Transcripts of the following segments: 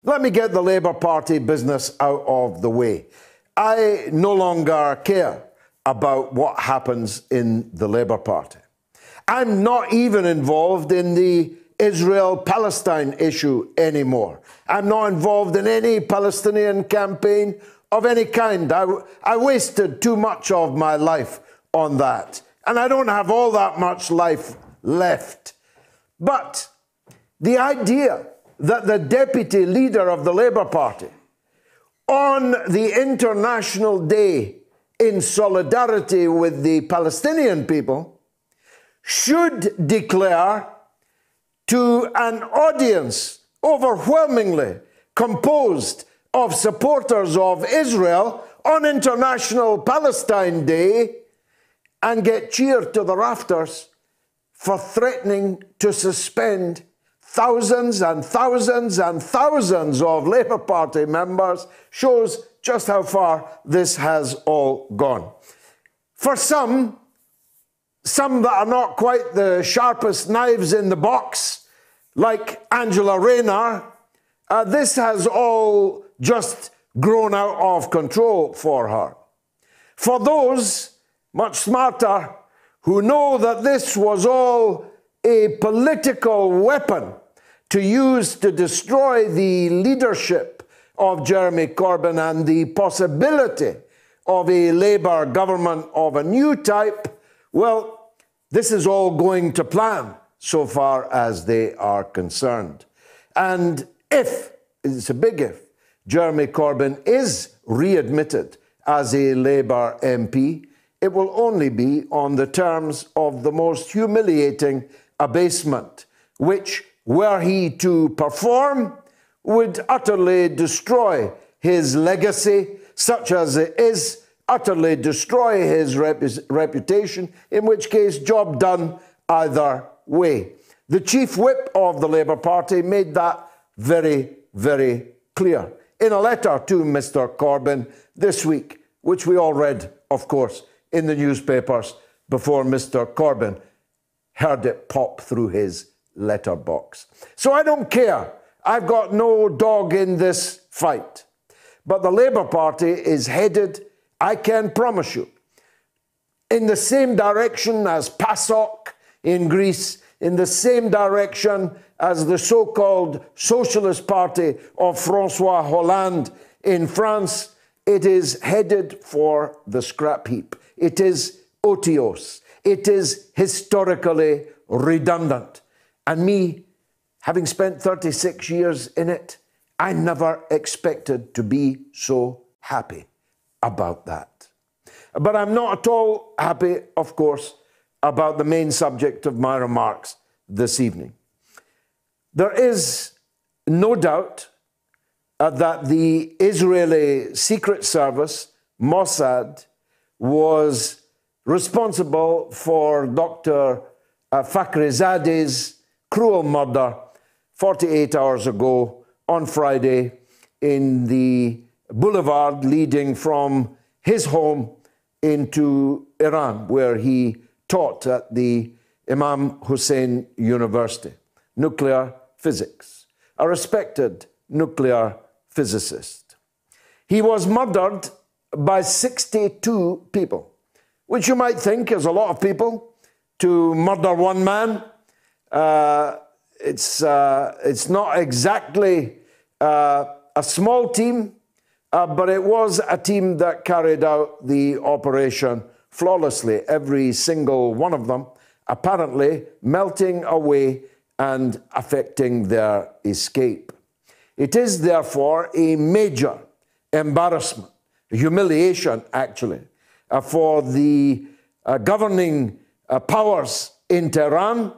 let me get the Labour Party business out of the way. I no longer care about what happens in the Labour Party. I'm not even involved in the Israel-Palestine issue anymore. I'm not involved in any Palestinian campaign of any kind. I wasted too much of my life on that. And I don't have all that much life left. But the idea that the deputy leader of the Labour Party, on the International Day in solidarity with the Palestinian people, should declare to an audience overwhelmingly composed of supporters of Israel on International Palestine Day and get cheered to the rafters for threatening to suspend thousands and thousands and thousands of Labour Party members, shows just how far this has all gone. For some that are not quite the sharpest knives in the box, like Angela Rayner, this has all just grown out of control for her. For those much smarter who know that this was all a political weapon to use to destroy the leadership of Jeremy Corbyn and the possibility of a Labour government of a new type, well, this is all going to plan so far as they are concerned. And if, it's a big if, Jeremy Corbyn is readmitted as a Labour MP, it will only be on the terms of the most humiliating abasement, which, were he to perform, would utterly destroy his legacy, such as it is, utterly destroy his reputation, in which case, job done either way. The chief whip of the Labour Party made that very, very clear in a letter to Mr. Corbyn this week, which we all read, of course, in the newspapers before Mr. Corbyn heard it pop through his letterbox. So I don't care. I've got no dog in this fight. But the Labour Party is headed, I can promise you, in the same direction as PASOK in Greece, in the same direction as the so-called Socialist Party of François Hollande in France. It is headed for the scrap heap. It is otiose. It is historically redundant. And me, having spent 36 years in it, I never expected to be so happy about that. But I'm not at all happy, of course, about the main subject of my remarks this evening. There is no doubt that the Israeli Secret Service, Mossad, was responsible for Dr. Fakhrizade's cruel murder 48 hours ago on Friday in the boulevard leading from his home into Iran, where he taught at the Imam Hussein University, nuclear physics, a respected nuclear physicist. He was murdered by 62 people, which you might think is a lot of people to murder one man. It's not exactly a small team, but it was a team that carried out the operation flawlessly, every single one of them apparently melting away and affecting their escape. It is therefore a major embarrassment, humiliation actually, for the governing powers in Tehran,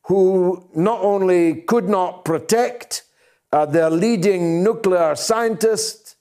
who not only could not protect their leading nuclear scientists,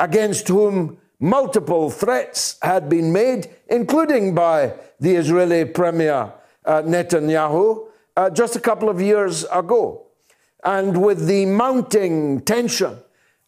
against whom multiple threats had been made, including by the Israeli Premier Netanyahu just a couple of years ago. And with the mounting tension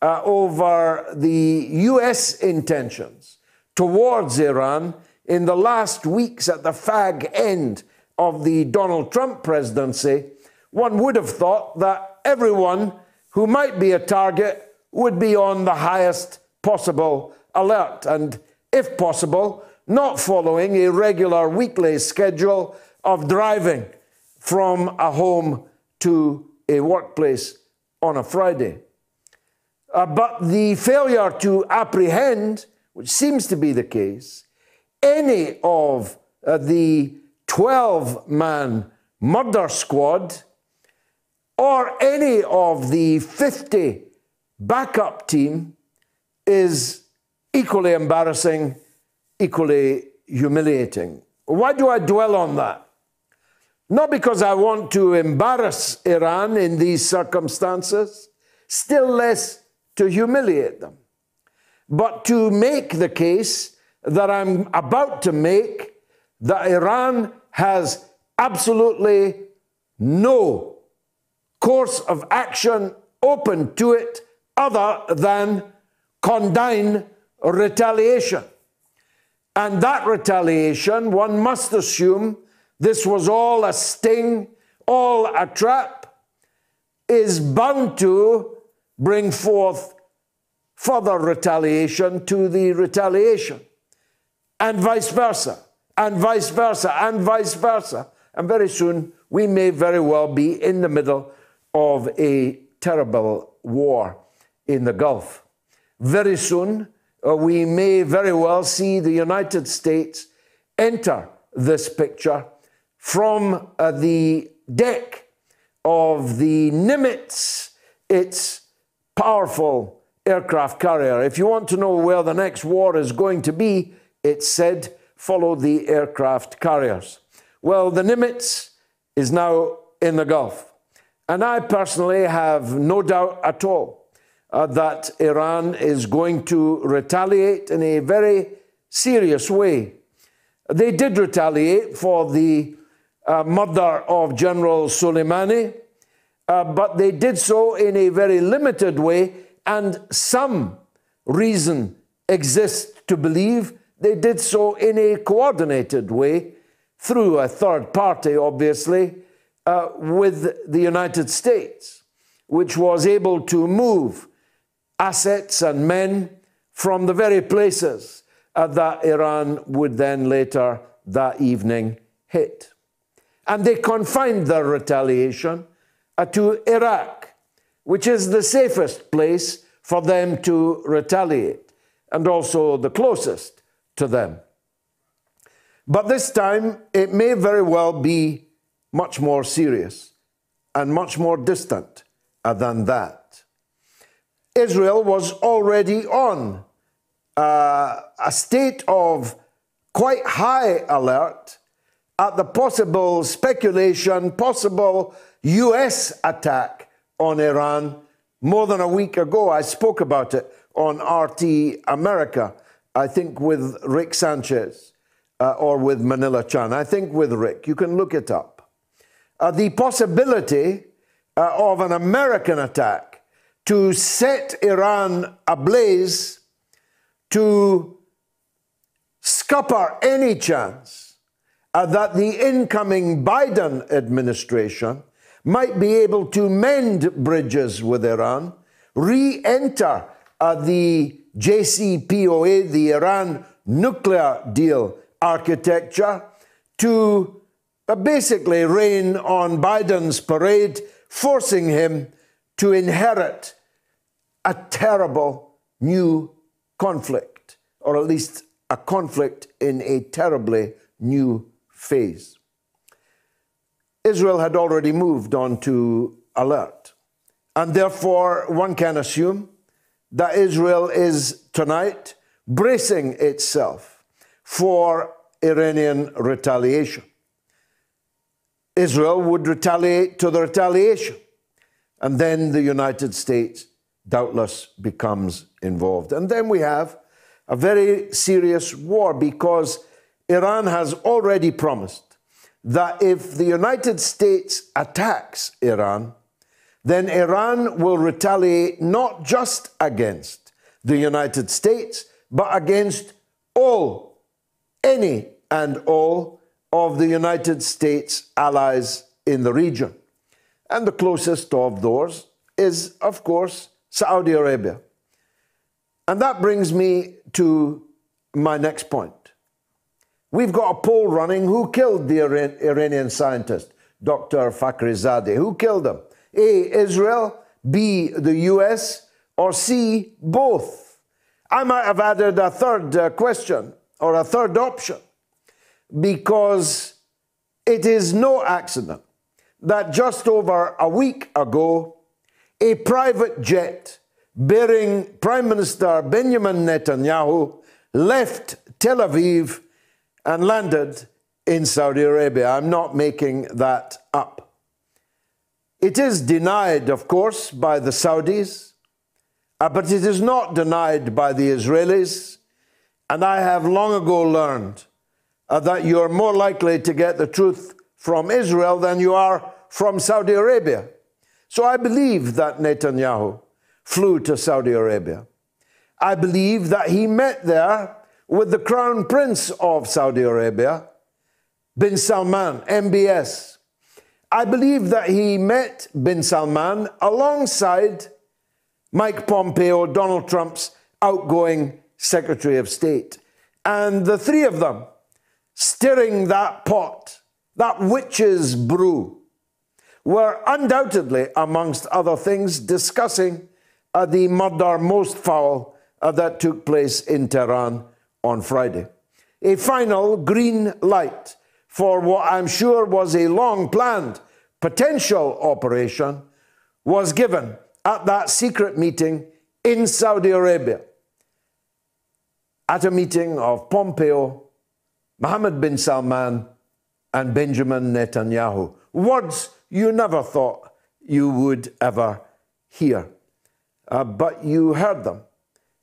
over the US intentions towards Iran in the last weeks at the fag end of the Donald Trump presidency, one would have thought that everyone who might be a target would be on the highest possible alert and, if possible, not following a regular weekly schedule of driving from a home to a workplace on a Friday. But the failure to apprehend, which seems to be the case, any of the 12-man murder squad or any of the 50 backup team is equally embarrassing, equally humiliating. Why do I dwell on that? Not because I want to embarrass Iran in these circumstances, still less to humiliate them, but to make the case that I'm about to make, that Iran has absolutely no course of action open to it other than condign retaliation. And that retaliation, one must assume this was all a sting, all a trap, is bound to bring forth further retaliation to the retaliation, and vice versa, and vice versa, and vice versa. And very soon we may very well be in the middle of a terrible war in the Gulf. Very soon we may very well see the United States enter this picture from the deck of the Nimitz, its powerful aircraft carrier. If you want to know where the next war is going to be, it said, follow the aircraft carriers. Well, the Nimitz is now in the Gulf. And I personally have no doubt at all that Iran is going to retaliate in a very serious way. They did retaliate for the murder of General Soleimani, but they did so in a very limited way, and some reason exists to believe they did so in a coordinated way through a third party, obviously, with the United States, which was able to move assets and men from the very places that Iran would then later that evening hit. And they confined their retaliation to Iraq, which is the safest place for them to retaliate, and also the closest to them. But this time, it may very well be much more serious and much more distant than that. Israel was already on a state of quite high alert at the possible speculation, possible US attack on Iran more than a week ago. I spoke about it on RT America, I think with Rick Sanchez or with Manila Chan. I think with Rick. You can look it up. The possibility of an American attack to set Iran ablaze, to scupper any chance that the incoming Biden administration might be able to mend bridges with Iran, re-enter the JCPOA, the Iran nuclear deal architecture, to basically rain on Biden's parade, forcing him to inherit a terrible new conflict, or at least a conflict in a terribly new phase. Israel had already moved on to alert, and therefore one can assume that Israel is tonight bracing itself for Iranian retaliation. Israel would retaliate to the retaliation, and then the United States doubtless becomes involved. And then we have a very serious war, because Iran has already promised that if the United States attacks Iran, then Iran will retaliate not just against the United States, but against any and all of the United States allies in the region. And the closest of those, is, of course, Saudi Arabia. And that brings me to my next point. We've got a poll running. Who killed the Iranian scientist, Dr. Fakhrizadeh? Who killed him? A, Israel, B, the US, or C, both? I might have added a third question or a third option, because it is no accident that just over a week ago, a private jet bearing Prime Minister Benjamin Netanyahu left Tel Aviv and landed in Saudi Arabia. I'm not making that up. It is denied, of course, by the Saudis, but it is not denied by the Israelis. And I have long ago learned that you're more likely to get the truth from Israel than you are from Saudi Arabia. So I believe that Netanyahu flew to Saudi Arabia. I believe that he met there with the Crown Prince of Saudi Arabia, bin Salman, MBS. I believe that he met bin Salman alongside Mike Pompeo, Donald Trump's outgoing Secretary of State. And the three of them stirring that pot, that witch's brew, were undoubtedly, amongst other things, discussing the murder most foul that took place in Tehran on Friday. A final green light for what I'm sure was a long-planned potential operation was given at that secret meeting in Saudi Arabia, at a meeting of Pompeo, Mohammed bin Salman, and Benjamin Netanyahu. Words you never thought you would ever hear. But you heard them,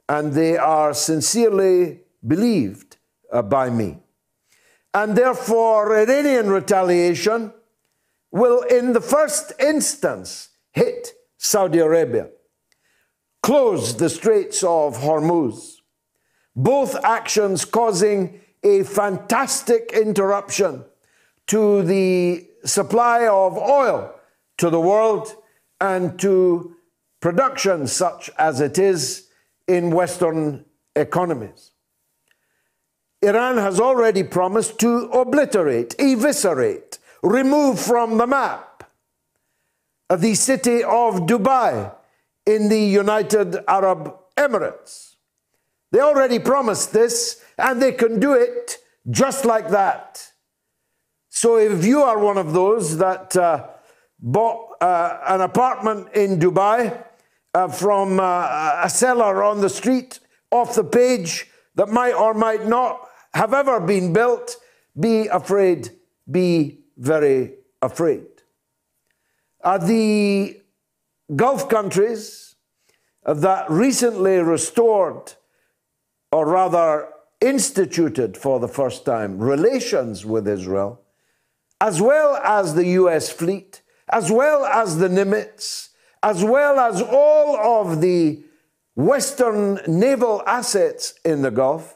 and they are sincerely believed by me. And therefore, Iranian retaliation will, in the first instance, hit Saudi Arabia, close the Straits of Hormuz, both actions causing a fantastic interruption to the supply of oil to the world and to production such as it is in Western economies. Iran has already promised to obliterate, eviscerate, remove from the map the city of Dubai in the United Arab Emirates. They already promised this, and they can do it just like that. So if you are one of those that bought an apartment in Dubai from a seller on the street off the page that might or might not have ever been built, be afraid, be very afraid. The Gulf countries that recently restored, or rather instituted for the first time, relations with Israel, as well as the US fleet, as well as the Nimitz, as well as all of the Western naval assets in the Gulf,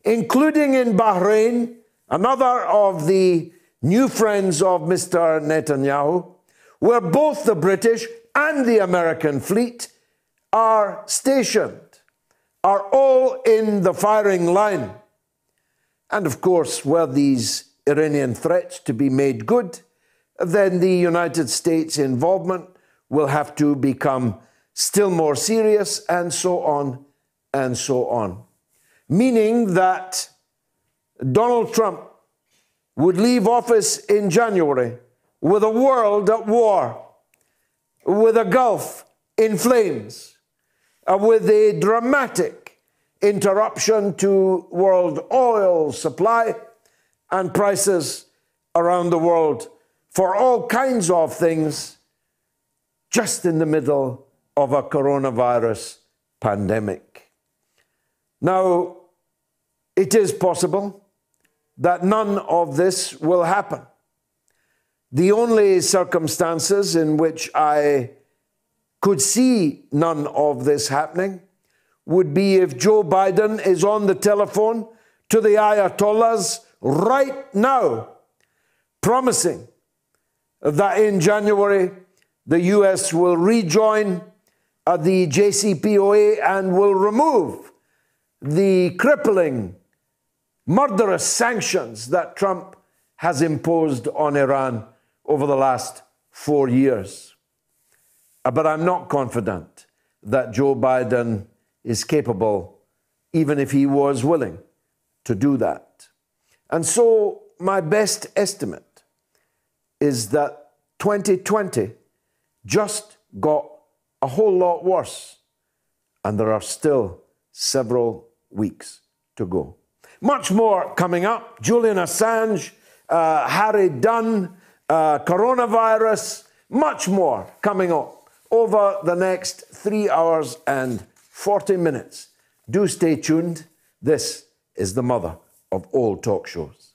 including in Bahrain, another of the new friends of Mr. Netanyahu, where both the British and the American fleet are stationed, are all in the firing line. And of course, were these Iranian threats to be made good, then the United States involvement will have to become still more serious, and so on and so on. Meaning that Donald Trump would leave office in January with a world at war, with a Gulf in flames, with a dramatic interruption to world oil supply and prices around the world for all kinds of things, just in the middle of a coronavirus pandemic. Now, it is possible that none of this will happen. The only circumstances in which I could see none of this happening would be if Joe Biden is on the telephone to the Ayatollahs right now, promising that in January the US will rejoin the JCPOA and will remove the crippling, murderous sanctions that Trump has imposed on Iran over the last 4 years. But I'm not confident that Joe Biden is capable, even if he was willing, to do that. And so my best estimate is that 2020 just got a whole lot worse, and there are still several weeks to go. Much more coming up. Julian Assange, Harry Dunn, coronavirus, much more coming up over the next 3 hours and 40 minutes. Do stay tuned. This is the mother of all talk shows.